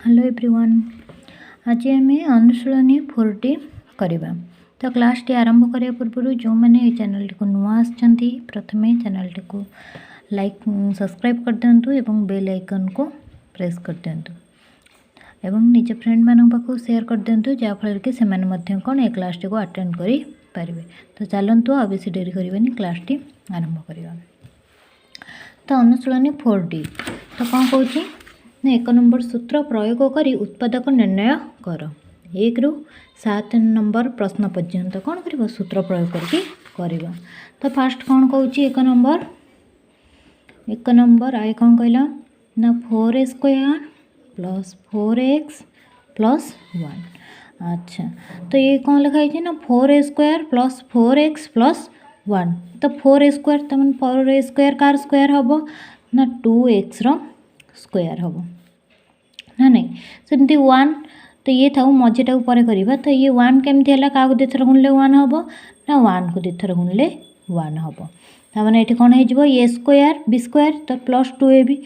Hello everyone. आज आम अनुशीलनी 4D करवा। तो क्लास टी आरंभ करने पूर्व जो मैंने चैनल टी को नुआ आछंती प्रथमे चैनल टी को लाइक सब्सक्राइब कर दिंतु एवं बेल आइकन को प्रेस कर दिंतु एवं निज फ्रेंड मान पाखु शेयर कर दिंतु जहाँफल कि से कौन ए क्लास टी को अटेंड करि पारिबे। तो चलतु आ बेसी डेरी करबानी क्लास टी आरंभ करवा। तो अनुशीलनी 4D तो कौन कहूँ एक नंबर सूत्र प्रयोग करी उत्पादक निर्णय कर। 1 ରୁ 7 नंबर प्रश्न पर्यंत कौन कर सूत्र प्रयोग करके कर। तो फास्ट कौन कहूँ एक नंबर आए कौन कहला ना 4² प्लस 4x प्लस 1। अच्छा तो ये कौन लिखाई ना 4² प्लस 4x प्लस 1। तो 4² तो 4² कार स्क्वायर हम ना 2x स्क्वायर हम ना नहीं सेमती 1। तो ये था मझीटा पर करवा। तो ये 1 केमती है क्या दुथर गुणले 1 हम ना 1 को दुथर गुणले 1 हम। ताने ये कौन हो ए स्क्वायर बी स्क्वायर तो प्लस 2ab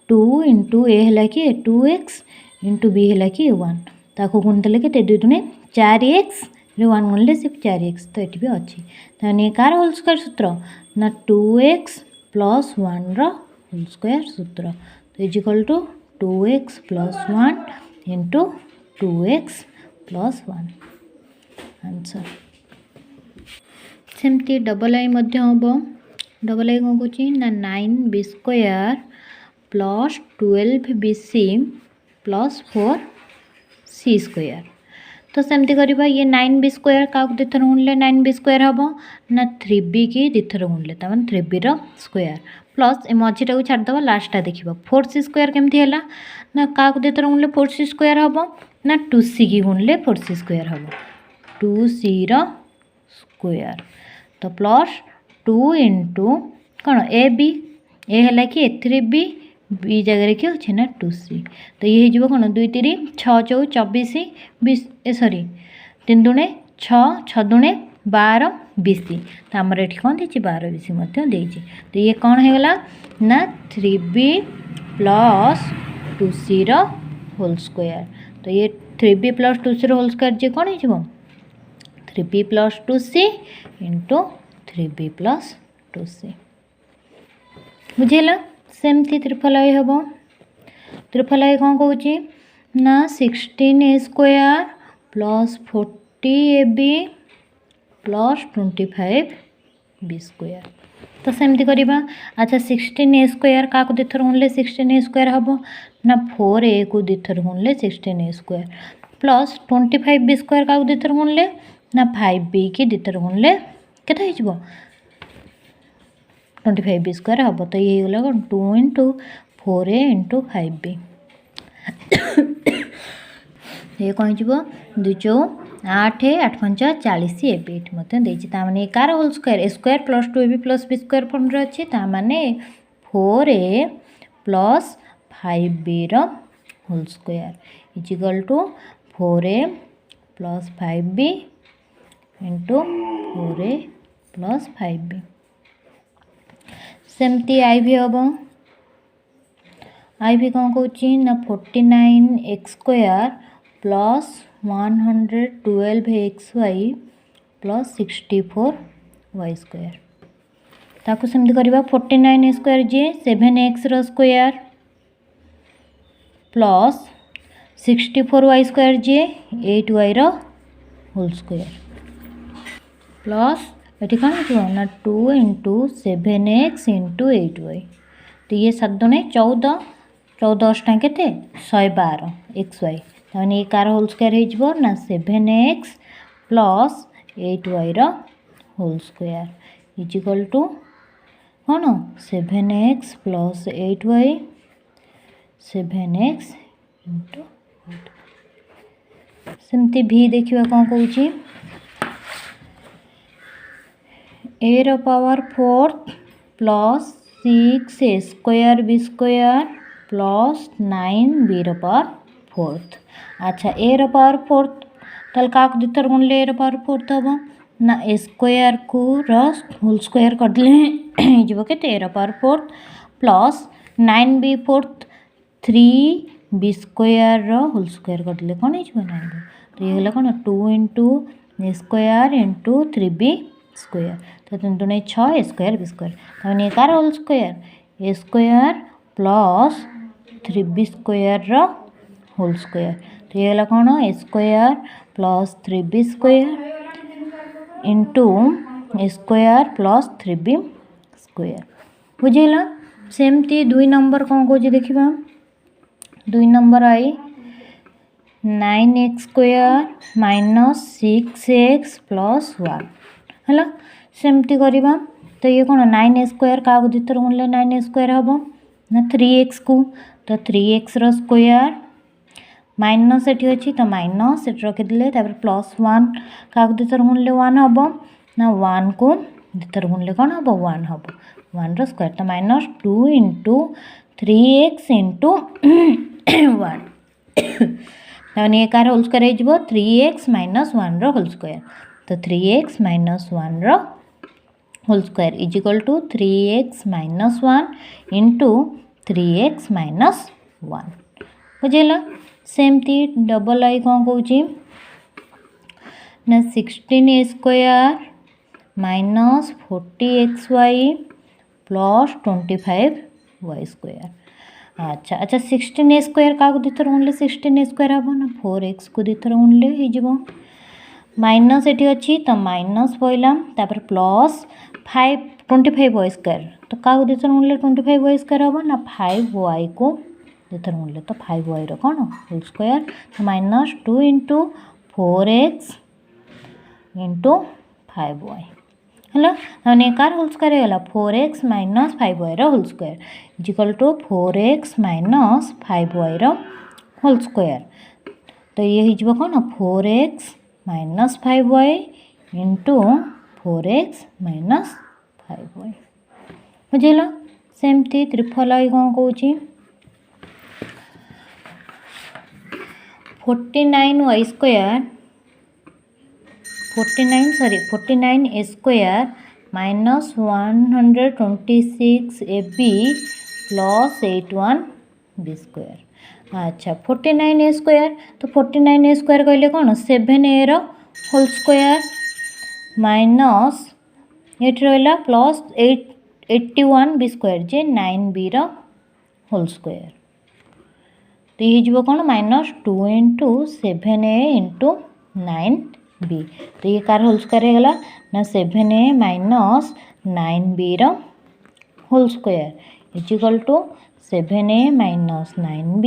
2 इंटू ए है कि 2x इंटू बी है कि 1 ताको गुणदेले के 2 दूने 4x 1 गुणले सिर्फ 4x। तो ये भी अच्छी ताने कार होल स्क्वायर सूत्र ना 2x प्लस 1 होल स्क्वायर सूत्र। तो equal to 2x plus 1 into 2x plus 1 answer. सेमती डबल आई हम। डबल आई कौन कौन ना 9b square plus 12bc plus 4c square. तो सेमती करवा ये 9b स्क्वायर क्या दुथर गुणले 9b स्क्वायर हम ना 3b की दुथर गुणले तमें 3b स्क्वायर प्लस ए मझीटा को छाड़द लास्टा देखा 4c स्क्वायर केमती है ना क्या दुथर गुणले 4c स्क्वायर हम ना 2c की गुणले 4c स्क्वायर हम 2c स्क्वायर। तो प्लस 2 इंटू कौन ए बी ए है कि 3b बी जगह कि अच्छे ना 2c। तो ये हो कौन 2 3 6 4 24 20 सॉरी 3 दूने 6 6 दूने 12 20। तो आमर ये कौन देती 12 20 तो ये कौन होगा ना 3b plus 2c whole square. तो ये 3b plus 2c whole square जी कौन हो 3b plus 2c into 3b plus 2c बुझेगा। सेमती त्रिफल आई हम। त्रिफल आई कौन कौन ना 16a square plus 40ab plus 25b square. तो सेमती करवा। अच्छा 16a स्क्वायर क्या दुथर गुणले 16a स्क्वायर हम ना 4a को दुथर गुणले 16a square plus 25b square क्या दुथर गुणले ना 5b की दुथर गुणले के 25b स्क्वायर हम। तो ये होगा कौन 2 इंटू 4a इंटू 5b ये कौन हो 2 4 8 8 5 40 ये कार whole square A square plus 2ab plus B square form रे अच्छी ताने 4a plus 5b whole square is equal to 4a plus 5b into 4a plus 5b। सेमती आई भी हम। आई भी कौन कौन ना 49x square plus 112xy plus 64y square. ताको सेमती करवा 49 स्क्वायर जी 7x square plus 64y square जी 8y होल स्क्वायर प्लस ये कौन हो ना 2 इंटू 7x इंटू 8y। तो ये 7 दूने 14 14 अष्टा के 112 xy ताने ये कार होल स्क्वायर हो ना 7x plus 8y whole square is equal to कौन 7x plus 8y 7x into 8। सेमती भी देखा कौन कौन a power 4 plus 6a square b square plus 9b power 4। अच्छा a पावर 4 ताल क्या दुथर गुणले a पावर 4 हम ना a स्क्वायर को होल स्क्वायर करदे के a power 4 plus 9b 4 3 b square whole square करदे कौन हो 9 तो ये गला कौन 2 इंटू ए स्क्वायर इंटू 3b स्क्वायर तो 3 2 6 ए स्क्वायर बी स्क्वायर तमें ये कार whole square A square plus 3b square whole square तो ये गला कौन A square plus 3b square into A square plus 3b square बुझेगा सेमती 2 नंबर कौन कौन देखा 2 नंबर आई 9x square minus 6x plus 1 है सेमती करवा तो ये कौन 9 स्क्वायर क्या दिथर गुणले 9 स्क्वायर हम ना 3x को तो 3x स्क्वायर माइनस एटी अच्छी तो माइनस एट रखीदे प्लस 1 क्या दिथर गुणले 1 हम ना 1 को दिथर गुणले कौन हम 1 हम 1 स्क्वायर तो माइनस 2 इंटू 3x इंटू 1 तमें ये कार होल स्क्वायर हो 3x माइनस 1 होल स्क्वायर तो 3x minus 1 whole square is equal to 3x minus 1 into 3x minus 1 बुझेगा सेमती डबल आई कौन कौची ना 16 square minus 40xy plus 25y square अच्छा अच्छा 16 स्क्वायर क्या दिथर गुणले 16 स्क्वायर हम ना 4x को दिथर गुणले हो माइनस एटी अच्छी तो माइनस पहला प्लस 25y स्क्वायर तो क्या दिथर गुणले 25y स्क्वायर हम ना 5y को दिथर गुणले तो 5y कौन होल स्क्वायर तो minus 2 into 4x into 5y है हमने कार होल स्क्वायर गला 4x minus 5y whole square is equal to 4x minus 5y whole square तो ये हो कौन 4x minus 5y into 4x minus 5y बुझेगा सेमती त्रिफल आई कौन कौची 49y square 49 square minus 126 ab plus 81 b square अच्छा 49 square तो 49 स्क्वायर कहले कौन 7a होल स्क्वायर माइनस ये रहा प्लस 81 बी स्क्वायर जे 9b होल स्क्वायर तो ये हो कौन minus 2 into 7a into 9b तो ये कार होल स्क्वायर गला ना 7a minus 9b whole square is equal to 7a minus 9b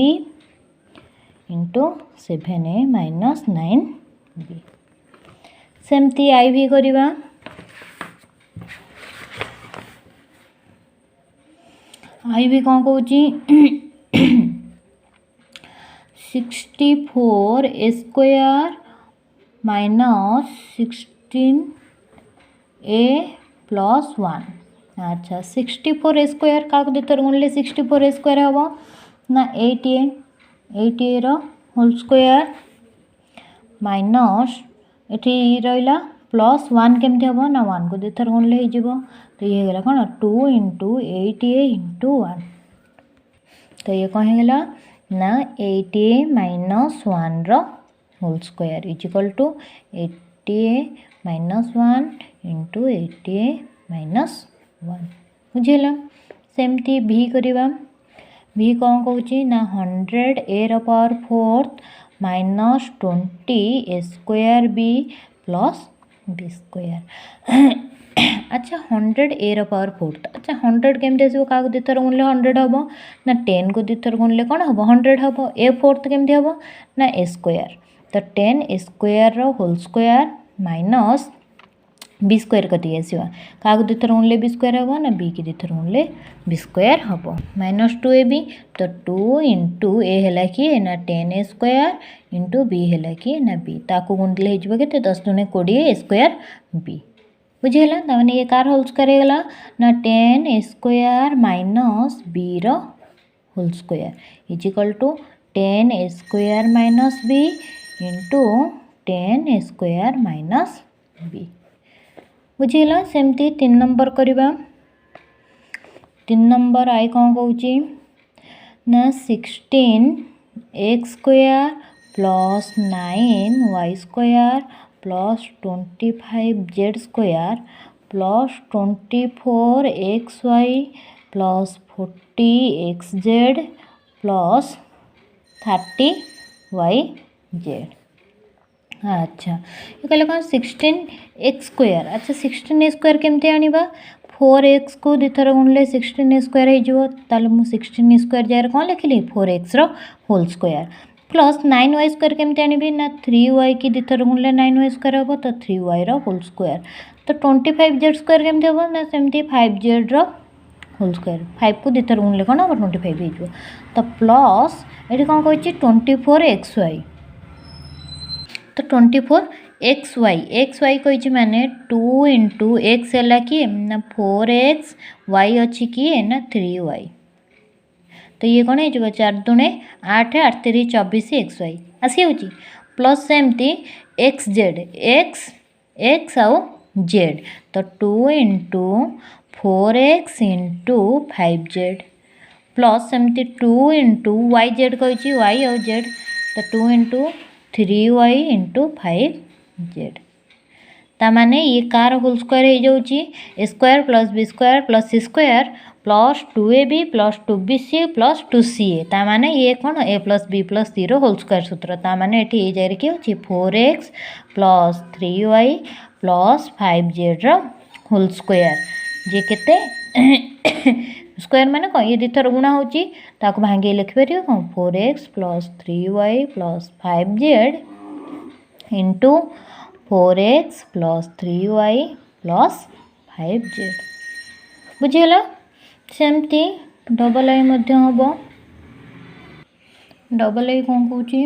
into 7a minus 9b सेमती आई भी करवा आई भी कौन Cauchy 64 square minus 16a plus 1 अच्छा 64 स्क्वायर क्या दिथर गुणले 64 स्क्वायर हम ना 8a होल स्क्वायर माइनस ये रहा प्लस 1 केमती हम ना 1 को दिथर गुणले हो तो ये गला कौन 2 इंटू 8a इंटू 1 तो ये कौन होगा ना 8a minus 1 whole square is equal to 8a minus 1 into 8a minus 1 बुझेगा सेमती भी करवा भी कौन कौची ना 100a power 4 minus 20 square b plus b square अच्छा 100a पावर 4 अच्छा 100 केमती आसो क्या दिथर गुणले 100 हम ना 10 को दिथर गुणले कौन हम 100 हम ए फोर्थ केमती हम ना ए स्क्वायर तो 10 square whole square minus B square कटी आसवा क्या दिथर गुणले बी स्क्वायर हम ना बी की दिथर गुणले बी स्क्वायर हम माइनस 2ab तो 2 इंटू ए है कि ना 10 स्क्वायर इंटू बी है कि ना बी ताकू गुणले हो के 10 दूने 20 स्क्वायर बी बुझेगा तमें ये कार होल स्क्वायर गला ना 10 square minus B whole square is equal to 10 square minus B into 10 square minus B बुझेगा सेमती 3 नंबर करवा 3 नंबर आई कौन कौची ना 16 x square plus 9y square plus 25z square plus 24xy plus 40xz plus 30yz। अच्छा ये कहले कौन 16x स्क्वायर। अच्छा 16x स्क्वायर केमती आनिबा 4x को दिथर गुणले 16x स्क्वायर हो ताले मु 16x स्क्वायर जगह कौन लिखिली 4x रो whole square plus 9y square केमती आनिबी ना 3y की दिथर गुणले 9y स्क्वायर हो तो 3y रो होल स्क्वायर तो 25z स्क्वायर केमती हो ना सेमती 5z रो होल स्क्वायर 5 को दिथर गुणले कौन हो 25 हो तो प्लस ये कौन कही 24xy तो 24xy xy कही माने 2 इंटू एक्स है कि ना 4x y अच्छी कि ना 3y तो ये कौन हो 4 दूने 8 8 3 24 xy आसी होची प्लस सेमती xz x x आउ z तो 2 into 4x into 5z plus सेमती 2 इंटू yz कही y आउ z तो 2 इंटू 3y इंटू 5z तामाने ये कार होल स्क्वायर हो जाऊँगी A square plus B square plus C square plus 2ab plus 2bc plus 2ca तामाने ये कौन a plus b plus c रो होल स्क्वायर सूत्र तामाने एठी ए जारी कि होची 4x plus 3y plus 5z रो होल स्क्वायर जे केते स्क्वायर माने कौन ये दिथर गुणा होची ताको भांगे लिखि परियो कौन 4x plus 3y plus 5z into 4x plus 3y plus 5z बुझीगला सेमती डबल आई मध्य हम डबल आई कौन Cauchy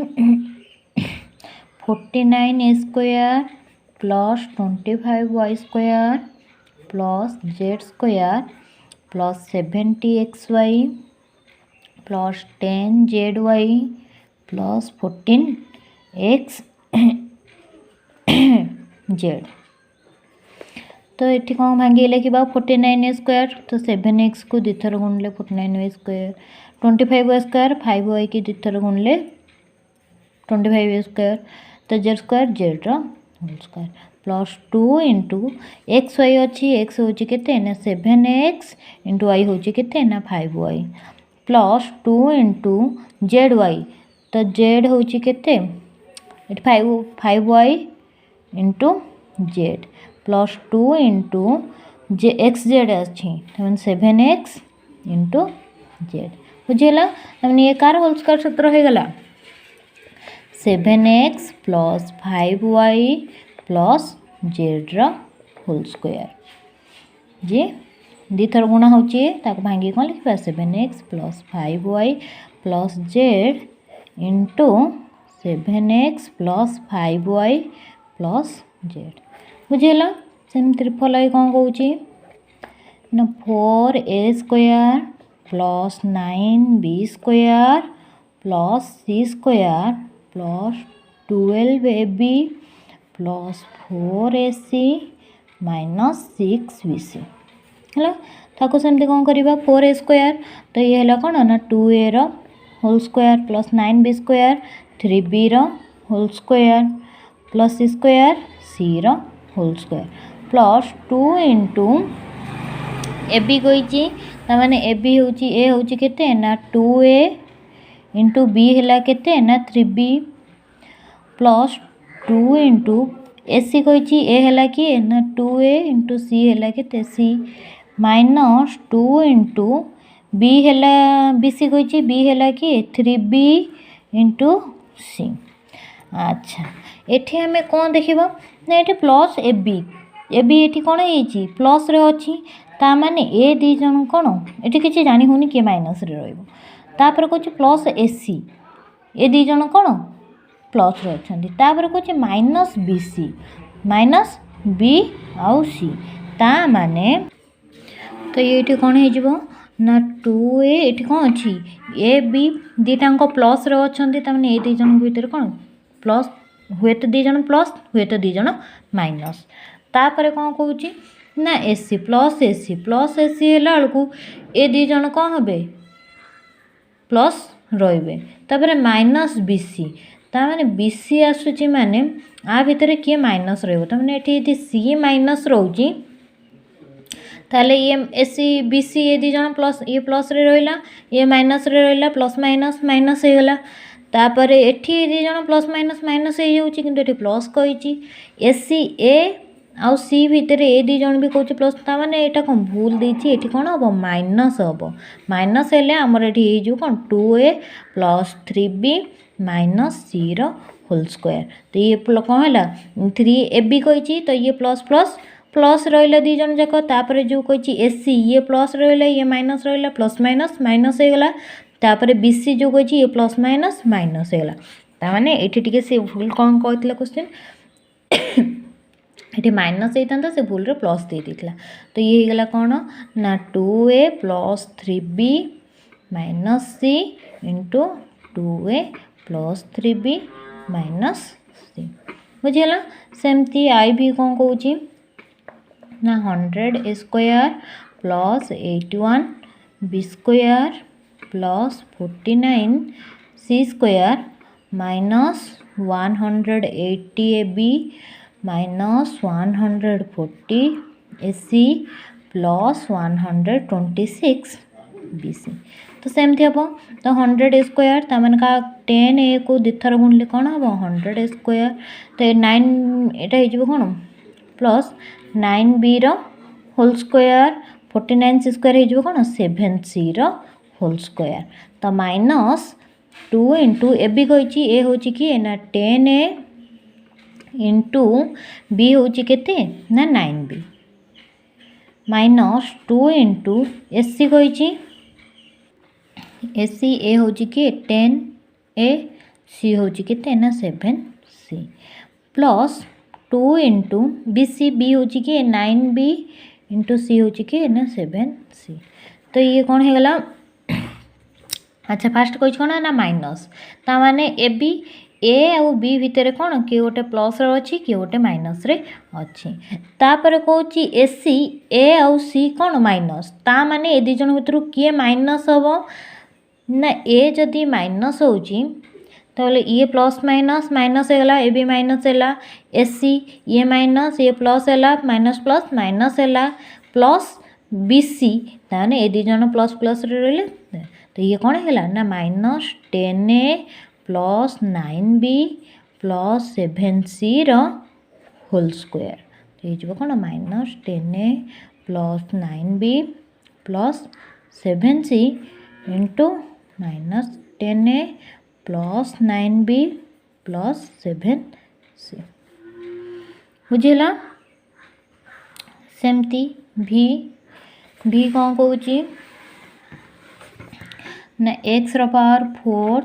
49 square plus 25y square plus z square plus 70xy plus 10zy plus 14xz तो ये कौन भांगे लिखा 49 स्क्वायर तो 7x को दिथर गुणले 49y square 25y square 5y की दिथर गुणले 25y स्क्वायर तो z square z whole square plus 2 into x y अच्छी एक्स हूँ केते ना 7x इंटू वाई हूँ केते ना 5y plus 2 into Z Y तो जेड हूँ केते 5y into Z plus 2 into जे एक्स जेड अच्छी 7x इंटू जेड बुझेगा तमने ये कार होल स्क्वायर सूत्र हो गला 7x plus 5y plus Z रा होल स्क्वायर जे दिथर गुणा होची ताको भांगी कौन लिखा 7x plus 5y plus Z into 7x plus 5y plus Z बुझेगा सेम ट्रिपल आई कौन कौची ना 4a square plus 9b square plus c square plus 12ab plus 4ac minus 6bc है ताको सेमती कौन करवा 4a स्क्वायर तो ये है कौन ना 2a रो whole square plus 9b square 3b रो whole square plus c square c रो whole square plus 2 into a b कही ताने ए बी हूँ ए हूँ केते ना 2a इंटू बी है केते ना 3b प्लस 2 इंटू ए सी कही ए है कि ना 2a इंटू सी है केते सी माइनस 2 इंटू बी है बी सी कही बी है कि 3b इंटू सी। अच्छा एठी हमें कौन देखिबा ना ये प्लस ए बी ये कौन है प्लस रे अच्छी ता माने ए दी जन कौन ये किसी जानी होनी किए माइनस रे रही कौच प्लस ए सी ए दी जन कौन प्लस रे अच्छी तापर कौच माइनस बी आउ सी ता माने तो ये कौन हो ना 2a ये कौन अच्छी ए बी दीटा प्लस रे अच्छा ताने ए दी जन भीतर कौन प्लस हुए तो दी जन प्लस हुए तो दी जन माइनस तापर कौन कौच ना एसी प्लस एसी है बेलू ए दी जन कौन हे प्लस रे तापर माइनस बीसी ताने बीसी आसूची माने आ भितर किए माइनस रोने ये सी माइनस रोची ताले ये एसी बीसी ये दी जन प्लस ये प्लस रे रहिला ये माइनस रे रहिला प्लस माइनस माइनस हो गला तापर एठी दी जन प्लस माइनस माइनस हो जाउची किंतु एठी प्लस कहिची एसी ए आउ सी भितर ए दी जन भी कहूँ प्लस ता माने एटा कौन भूल देछि एठी कौन हम माइनस हम माइनस हेले आमर एठी कौन 2a प्लस 3b माइनस सी रो होल स्क्वायर तो ये कौन है 3ab कही तो ये प्लस प्लस प्लस रहा दी जन जाक तापर जो कही एसी ये प्लस रहा ये माइनस रहा प्लस माइनस माइनस हो गला तापर बीसी जो कही ये प्लस माइनस माइनस हो गला ताने एठी टिके से भूल कौन कहला क्वेश्चन ये माइनस होता से भूल प्लस दे देता तो ये गला कौन ना 2a plus 3b minus C into 2a plus 3b minus C बुझेगा सेमती आई भी कौन कौची ना 100 square plus 81 b square plus 49 c square minus 180 ab minus 140 AC plus 126 BC तो सेमती हम तो 100 स्क्वायर तमें का 10 ए को दिथर गुणले कौन हम 100 स्क्वायर तो 9 यहाँ कौन प्लस 9b होल स्क्वायर 49 सी स्क्वायर हो कौन 7c होल स्क्वायर तो माइनस 2 इंटू ए भी कही ए हूँ कि ना 10a इंटू बी हूँ केते ना 9b minus 2 into S C कही एस सी ए हूँ कि 10a सी हूँ केते ना 7c plus 2 into b c b हूँ कि 9b इंटू सी हूँ कि ना 7c तो ये कौन हो गला अच्छा फास्ट कही कौन ना माइनस ता माने ए बी ए आउ बी भितर कौन किए गोटे प्लस अच्छी किए गोटे माइनस रे अच्छी तापर कहूँ एसी ए आउ सी कौन माइनस ता माने ए दिजन भितर किए माइनस हम ना ए जदि माइनस होची तो ये प्लस माइनस माइनस होगा ए भी माइनस है एसी ये माइनस ये प्लस है माइनस प्लस माइनस है प्लस बीसी ताने ए दिजन प्लस प्लस रे तो ये कौन है ना minus 10a plus 9b plus 7c whole square तो ये कौन minus 10a plus 9b plus 7c into minus 10a plus 9b plus 7c बुझेगा सेमती भी कौन कहूँ ना x power 4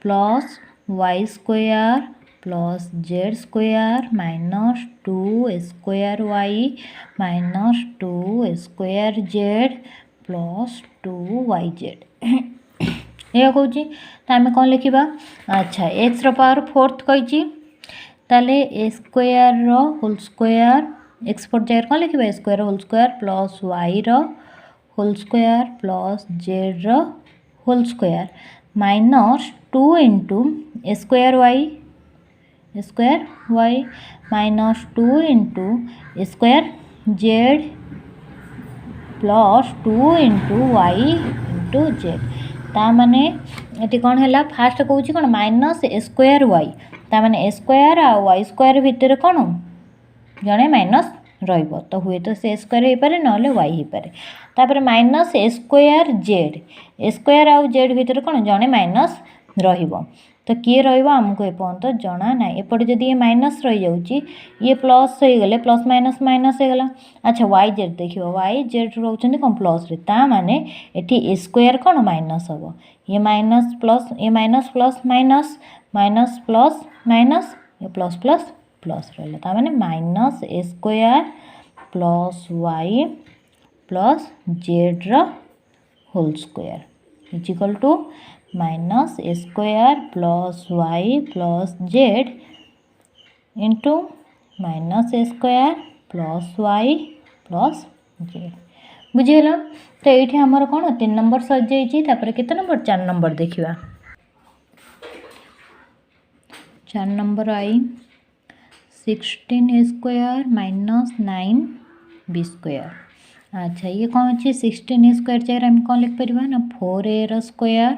plus y square plus z square minus 2 square Y minus 2 square Z plus 2 y z यह कौन तो आम कौन लिखा अच्छा एक्स पावर 4 कही ताले A square whole square X पर जगह कौन लिखा A square whole square plus Y whole square plus Z whole square minus 2 into square Y minus 2 into square Z plus 2 into Y into Z ता माने ये कौन है फास्ट कौन कौन माइनस स्क्वायर वाई ता माने स्क्वायर आ वाई स्क्वायर भितर कौन जड़े माइनस रहिबो तो हुए तो से स्क्वायर हो पारे ना वाई हो पारे तापर माइनस स्क्वायर आउ जेड भितर कौन जड़े माइनस रहिबो तो किए रमको एपर्यंत जना ना एपटे जदि ये माइनस रही जाऊँगी ये प्लस हो गले प्लस माइनस माइनस हो गला अच्छा वाई जेड देखिए वाई जेड रोचंदी कौन प्लस रे ता माने एठी स्क्वायर कौन माइनस हम ये minus plus minus minus plus minus ये प्लस प्लस प्लस रहा ता माने minus square plus Y plus Z whole square equal to minus square plus Y plus Z into minus square plus Y plus Z बुझीगल तो ये आमर कौन 3 number sir जाइए केते नंबर 4 नंबर देखा 4 नंबर आई 16 स्क्वायर माइनस 9 स्क्वायर। अच्छा ये कौन अच्छे 16 स्क्वायर जगह आम कौन लिखिपर ना 4a square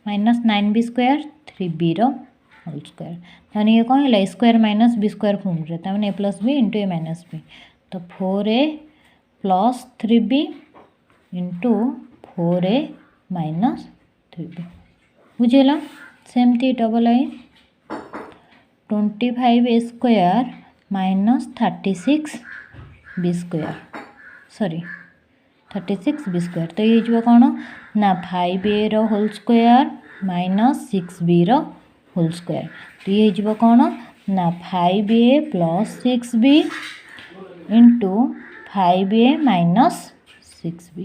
minus 9b square 3b whole square. ताने ये कौन है square minus B square form रे ताने a plus b into A minus b तो 4a plus 3b into 4a minus 3b बुझेगा। सेमती double I 25 square minus 36 b square sorry 36 b square तो ये जो कौन ना 5a whole square minus 6b whole square तो ये जो कौन ना 5a plus 6b into 5a minus 6b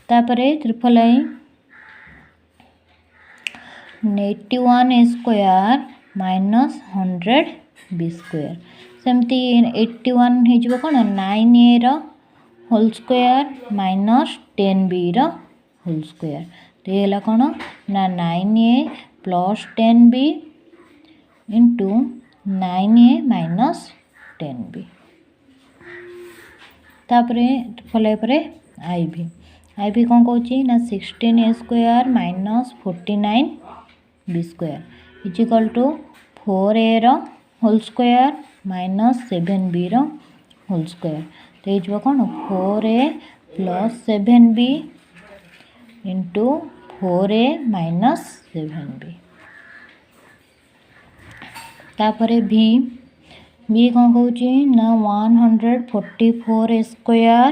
तापर triple I 81 square minus 100 b square सेमती 81 हो कौन 9a whole square minus 10b whole square तो ये कौन ना 9a plus 10b into 9a minus 10b तापर फल आई भी कौन कौन ना 16 square minus 49 b square is equal to 4a whole square minus 7b whole square तो ये कौन 4a plus 7b into 4a minus 7b तापर भी कौन कौन ना 144 स्क्वायर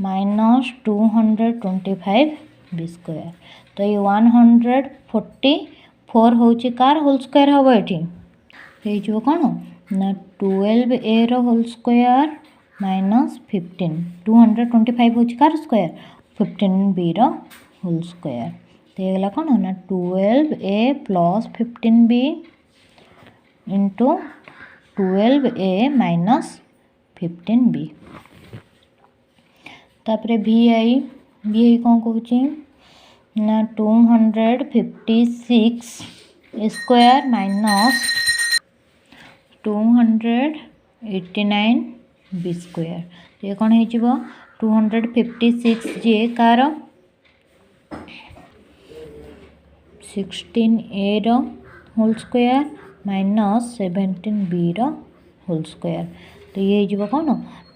माइनस 225 बी स्क्वायर तो ये 144 हूँ कार होल स्क्वायर हम ये जो कौन ना 12a होल स्क्वायर माइनस 15 225 हूँ car square 15b whole square तो ये कौन ना 12a plus 15b into 12a minus 15b तापर भी आई कौन कौन ना 256 स्क्वायर माइनस 289 बी स्क्वायर तो ये कौन हो 256 जे कार 16a whole square minus 17b whole square तो ये हो कौन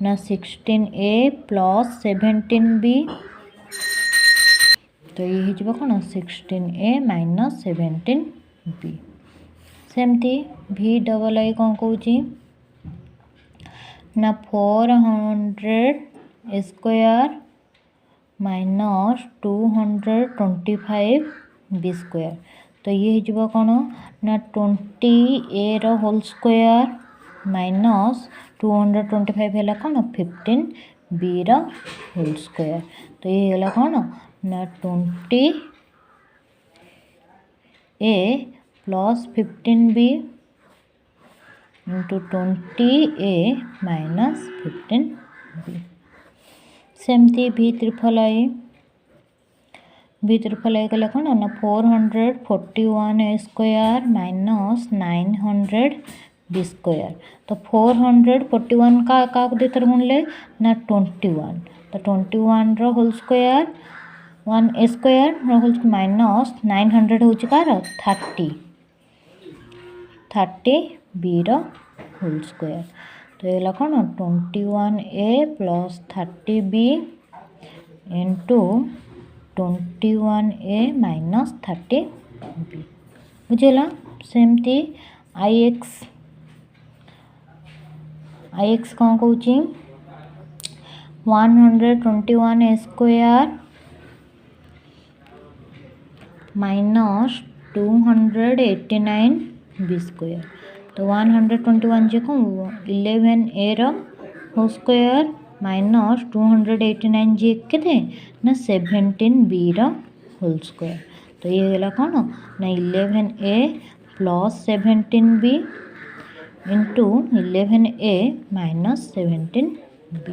ना 16a प्लस 17b तो ये हो कौन 16a माइनस 17b सेमती भी डबल आई कौन कौन ना 400 स्क्वायर माइनस 225 बी स्क्वायर तो ये हो कौन ना 20a होल स्क्वायर माइनस 225 है कौन 15b होल स्क्वायर तो ये कौन ना 20a plus 15b into 20a minus 15b सेमती भी त्रिफल आई कले कौन ना 441 स्क्वायर माइनस 900 बी स्क्वायर तो 441 का देतर गुणले ना 21 तो 21 whole square 1 square whole minus 900 हूँ कार 30b होल स्क्वायर तो ये कौन 21a plus 30b into 21a minus 30b बुझेगा। सेमती आई एक्स कौन कौन 121 स्क्वायर माइनस 289 बी स्क्वायर तो 121 जो 11a होल स्क्वायर माइनस 289 जी के ना 17b होल स्क्वायर तो ये कौन ना 11a plus 17b into 11a minus 17b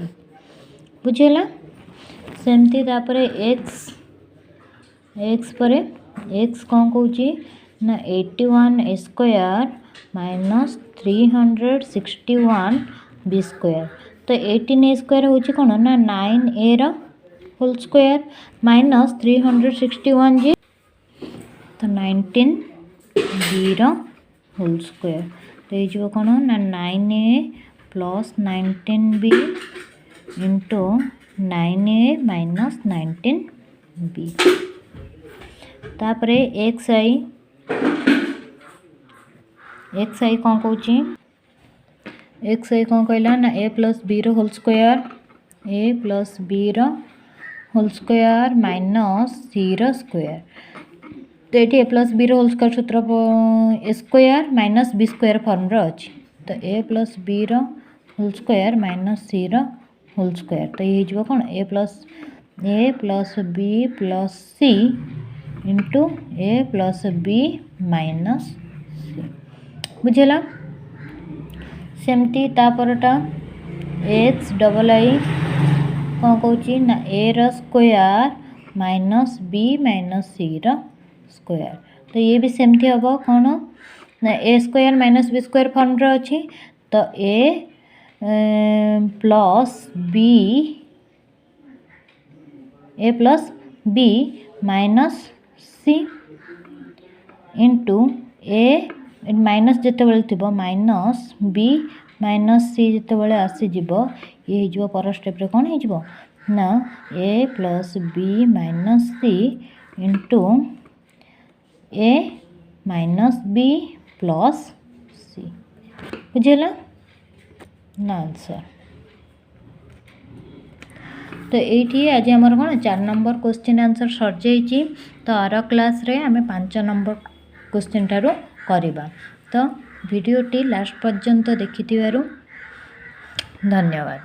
बुझेगा। सेमती तापर एक्स पर एक्स कौन कौन ना 81 स्क्वायर माइनस 361 बी स्क्वायर। तो 18 स्क्वायर हूँ कौन ना 9a होल स्क्वायर माइनस 361 जी तो 19b होल स्क्वायर। तो ये कौन ना 9a plus 19b into 9a minus 19b। तापर एक्स आई कौन कौन एक्स आई कौन कहला ना a plus B whole square whole square minus C square. तो ये A plus B whole square सूत्र A square minus B square form अच्छी। तो A plus B whole square minus C whole square. तो ये हो कौन A plus B plus C into A plus B minus C बुझेगा। सेमती तापरटा एक्स डबल आई कौन कौच ना A square minus B minus C square. तो ये भी सेमती हम कौन ना A square minus B square form अच्छी। तो A plus B minus C into A minus जितेबाला थी माइनस बी माइनस सी जितेबाला आसीज ये हो पर स्टेप्रे कौन हो ना A plus B minus C into A minus B plus C बुझेगा ना आंसर। तो ये आज आमर कौन 4 नंबर क्वेश्चन आंसर सर जाइए। तो आर क्लास रे आम 5 नंबर क्वेश्चन ठारू करवा। तो वीडियोटी लास्ट पर्यंत देखि धन्यवाद।